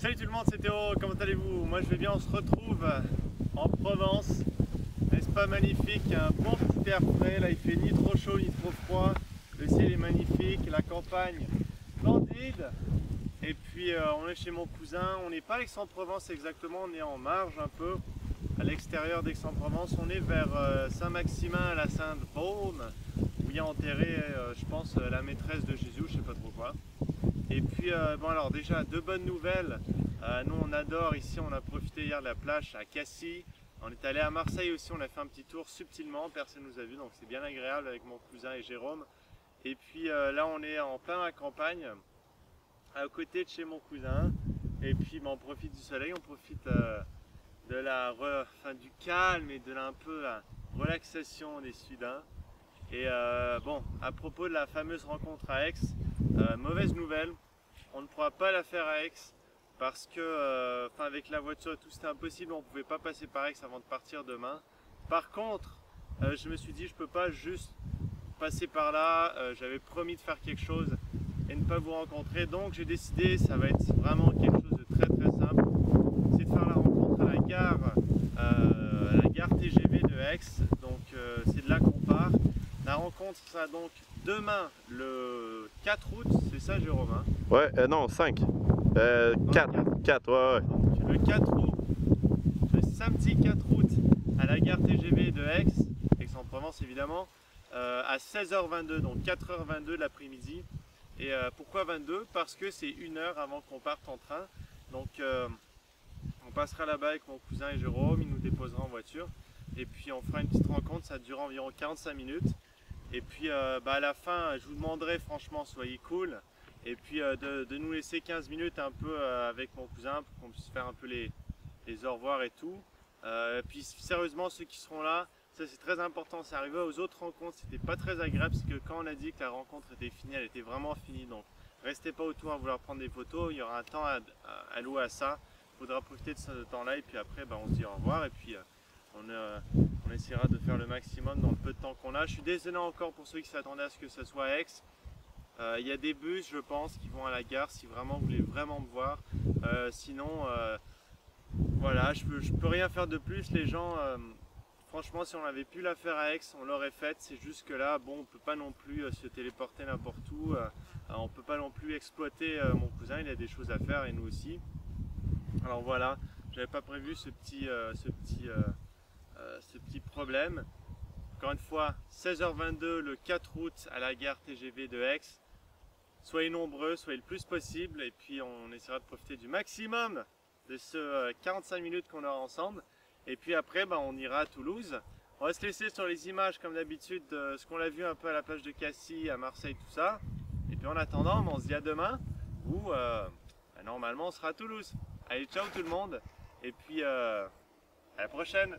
Salut tout le monde, c'est Théo, comment allez-vous? Moi je vais bien, on se retrouve en Provence. N'est-ce pas magnifique? Un bon petit air frais, là il fait ni trop chaud ni trop froid. Le ciel est magnifique, la campagne splendide. Et puis on est chez mon cousin, on n'est pas à Aix-en-Provence exactement, on est en marge un peu. À l'extérieur d'Aix-en-Provence, on est vers Saint-Maximin, la Sainte-Baume, où il y a enterré, je pense, la maîtresse de Jésus, je sais pas trop quoi. Et puis, bon alors déjà, deux bonnes nouvelles. Nous, on adore ici, on a profité hier de la plage à Cassis. On est allé à Marseille aussi, on a fait un petit tour subtilement, personne ne nous a vu, donc c'est bien agréable avec mon cousin et Jérôme. Et puis là, on est en plein à campagne, à côté de chez mon cousin. Et puis, on profite du soleil, on profite du calme et de un peu la relaxation des Sudins. Et bon, à propos de la fameuse rencontre à Aix, mauvaise nouvelle, on ne pourra pas la faire à Aix parce que avec la voiture et tout c'était impossible, on ne pouvait pas passer par Aix avant de partir demain. Par contre, je me suis dit je peux pas juste passer par là, j'avais promis de faire quelque chose et ne pas vous rencontrer, donc j'ai décidé, ça va être vraiment quelque chose de très simple, c'est de faire la rencontre à la gare TGV de Aix, donc c'est de là qu'on part. La rencontre sera donc demain le 4 août, c'est ça Jérôme hein? Ouais, non, 5. 4, ouais. Donc le 4 août, le samedi 4 août, à la gare TGV de Aix, Aix-en-Provence évidemment, à 16h22, donc 4h22 de l'après-midi. Et pourquoi 22? Parce que c'est 1 heure avant qu'on parte en train. Donc on passera là-bas avec mon cousin et Jérôme, il nous déposera en voiture. Et puis on fera une petite rencontre, ça durera environ 45 minutes. Et puis à la fin, je vous demanderai franchement, soyez cool. Et puis de nous laisser 15 minutes un peu avec mon cousin pour qu'on puisse faire un peu les au revoir et tout. Puis sérieusement, ceux qui seront là, ça c'est très important. C'est arrivé aux autres rencontres, c'était pas très agréable parce que quand on a dit que la rencontre était finie, elle était vraiment finie. Donc restez pas autour à vouloir prendre des photos, il y aura un temps à louer à ça. Il faudra profiter de ce temps-là et puis après on se dit au revoir et puis on essaiera de faire le maximum dans le peu de temps qu'on a. Je suis désolé encore pour ceux qui s'attendaient à ce que ce soit à Aix. Il y a des bus, je pense, qui vont à la gare si vraiment vous voulez vraiment me voir. Sinon, voilà, je peux rien faire de plus. Les gens, franchement, si on avait pu la faire à Aix, on l'aurait faite. C'est juste que là, bon, on peut pas non plus se téléporter n'importe où. On peut pas non plus exploiter mon cousin. Il a des choses à faire et nous aussi. Alors voilà, j'avais pas prévu ce petit problème. Encore une fois, 16h22 le 4 août à la gare TGV de Aix. Soyez nombreux, soyez le plus possible et puis on essaiera de profiter du maximum de ce 45 minutes qu'on aura ensemble. Et puis après, on ira à Toulouse. On va se laisser sur les images comme d'habitude de ce qu'on a vu un peu à la plage de Cassis, à Marseille, tout ça. Et puis en attendant, on se dit à demain où normalement on sera à Toulouse. Allez, ciao tout le monde et puis à la prochaine.